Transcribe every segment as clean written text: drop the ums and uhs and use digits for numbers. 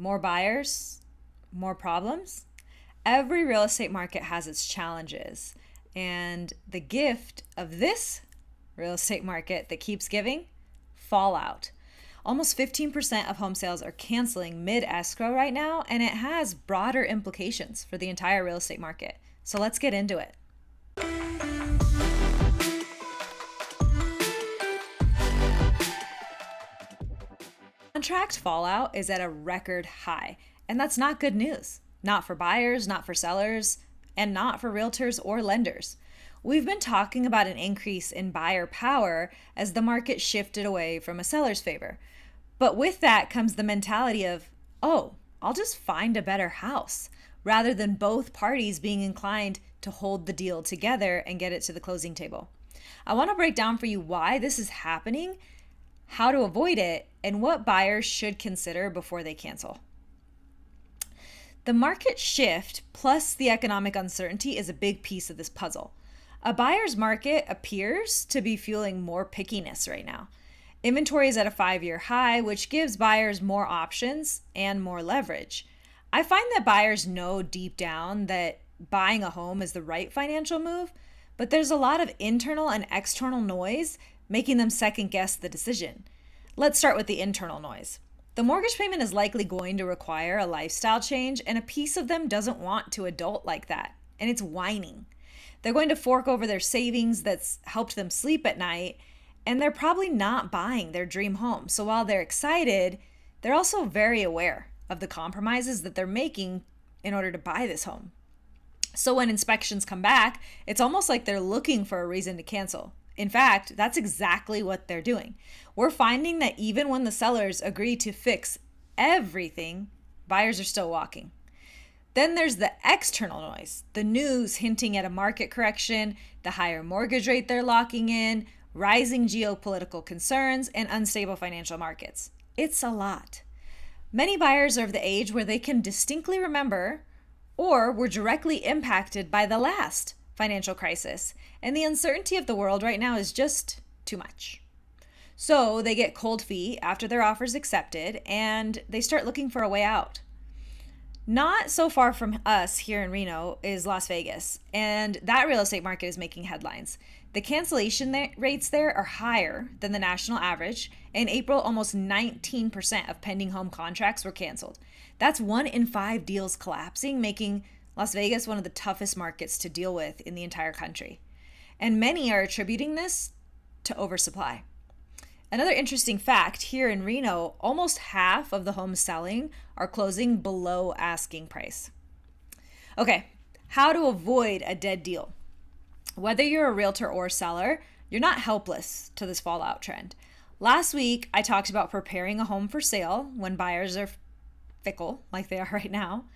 more buyers, more problems. Every real estate market has its challenges. And the gift of this real estate market that keeps giving, fallout. Almost 15% of home sales are canceling mid-escrow right now, and it has broader implications for the entire real estate market. So let's get into it. Contract fallout is at a record high, and that's not good news. Not for buyers, not for sellers, and not for realtors or lenders. We've been talking about an increase in buyer power as the market shifted away from a seller's favor. But with that comes the mentality of, oh, I'll just find a better house, rather than both parties being inclined to hold the deal together and get it to the closing table. I want to break down for you why this is happening, how to avoid it, and what buyers should consider before they cancel. The market shift plus the economic uncertainty is a big piece of this puzzle. A buyer's market appears to be fueling more pickiness right now. Inventory is at a 5-year high, which gives buyers more options and more leverage. I find that buyers know deep down that buying a home is the right financial move, but there's a lot of internal and external noise making them second guess the decision. Let's start with the internal noise. The mortgage payment is likely going to require a lifestyle change, and a piece of them doesn't want to adult like that, and it's whining. They're going to fork over their savings that's helped them sleep at night, and they're probably not buying their dream home. So while they're excited, they're also very aware of the compromises that they're making in order to buy this home. So when inspections come back, it's almost like they're looking for a reason to cancel. In fact, that's exactly what they're doing. We're finding that even when the sellers agree to fix everything, buyers are still walking. Then there's the external noise, the news hinting at a market correction, the higher mortgage rate they're locking in, rising geopolitical concerns, and unstable financial markets. It's a lot. Many buyers are of the age where they can distinctly remember or were directly impacted by the last financial crisis, and the uncertainty of the world right now is just too much. So they get cold feet after their offer's accepted, and they start looking for a way out. Not so far from us here in Reno is Las Vegas, and that real estate market is making headlines. The cancellation rates there are higher than the national average. In April, almost 19% of pending home contracts were canceled. That's 1 in 5 deals collapsing, making Las Vegas one of the toughest markets to deal with in the entire country. And many are attributing this to oversupply. Another interesting fact, here in Reno, almost half of the homes selling are closing below asking price. Okay, how to avoid a dead deal. Whether you're a realtor or seller, you're not helpless to this fallout trend. Last week, I talked about preparing a home for sale when buyers are fickle, like they are right now.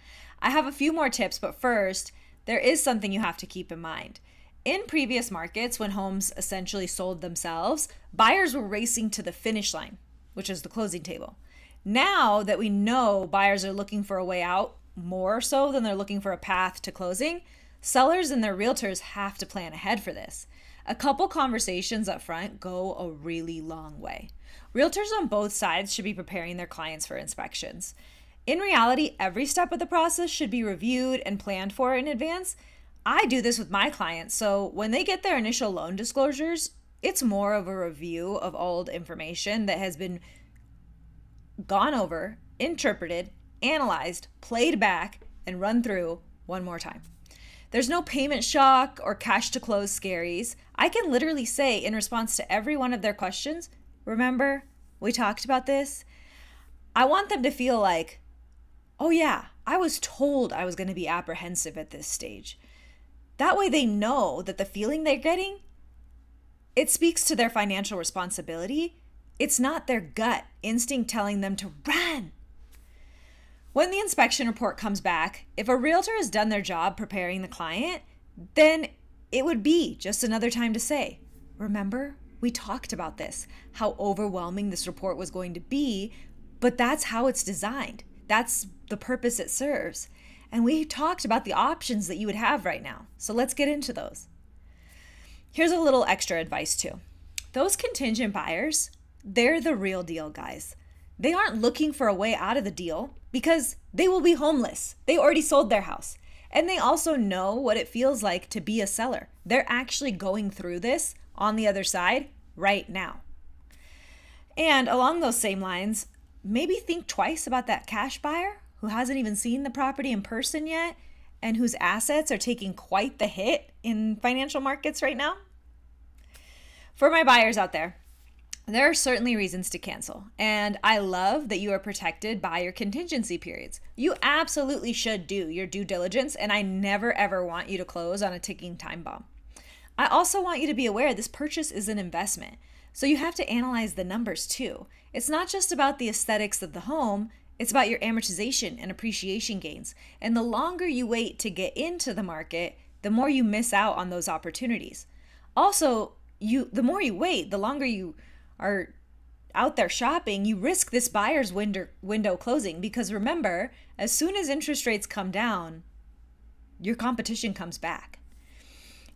I have a few more tips, but first, there is something you have to keep in mind. In previous markets, when homes essentially sold themselves, buyers were racing to the finish line, which is the closing table. Now that we know buyers are looking for a way out more so than they're looking for a path to closing, sellers and their realtors have to plan ahead for this. A couple conversations up front go a really long way. Realtors on both sides should be preparing their clients for inspections. In reality, every step of the process should be reviewed and planned for in advance. I do this with my clients, so when they get their initial loan disclosures, it's more of a review of old information that has been gone over, interpreted, analyzed, played back, and run through one more time. There's no payment shock or cash to close scaries. I can literally say in response to every one of their questions, remember, we talked about this? I want them to feel like, oh yeah, I was told I was going to be apprehensive at this stage. That way they know that the feeling they're getting, it speaks to their financial responsibility. It's not their gut instinct telling them to run. When the inspection report comes back, if a realtor has done their job preparing the client, then it would be just another time to say, remember, we talked about this, how overwhelming this report was going to be, but that's how it's designed. That's the purpose it serves. And we talked about the options that you would have right now. So let's get into those. Here's a little extra advice too. Those contingent buyers, they're the real deal, guys. They aren't looking for a way out of the deal because they will be homeless. They already sold their house. And they also know what it feels like to be a seller. They're actually going through this on the other side right now. And along those same lines, maybe think twice about that cash buyer who hasn't even seen the property in person yet and whose assets are taking quite the hit in financial markets right now. For my buyers out there are certainly reasons to cancel, and I love that you are protected by your contingency periods. You absolutely should do your due diligence, and I never ever want you to close on a ticking time bomb. I also want you to be aware this purchase is an investment, so you have to analyze the numbers too. It's not just about the aesthetics of the home, it's about your amortization and appreciation gains. And the longer you wait to get into the market, the more you miss out on those opportunities. Also, the more you wait, the longer you are out there shopping, you risk this buyer's window closing, because remember, as soon as interest rates come down, your competition comes back.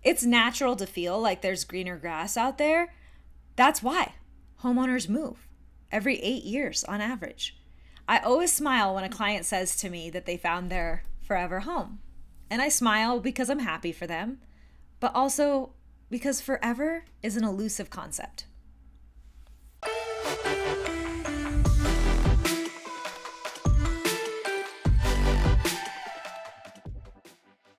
It's natural to feel like there's greener grass out there. That's why homeowners move every 8 years on average. I always smile when a client says to me that they found their forever home. And I smile because I'm happy for them, but also because forever is an elusive concept.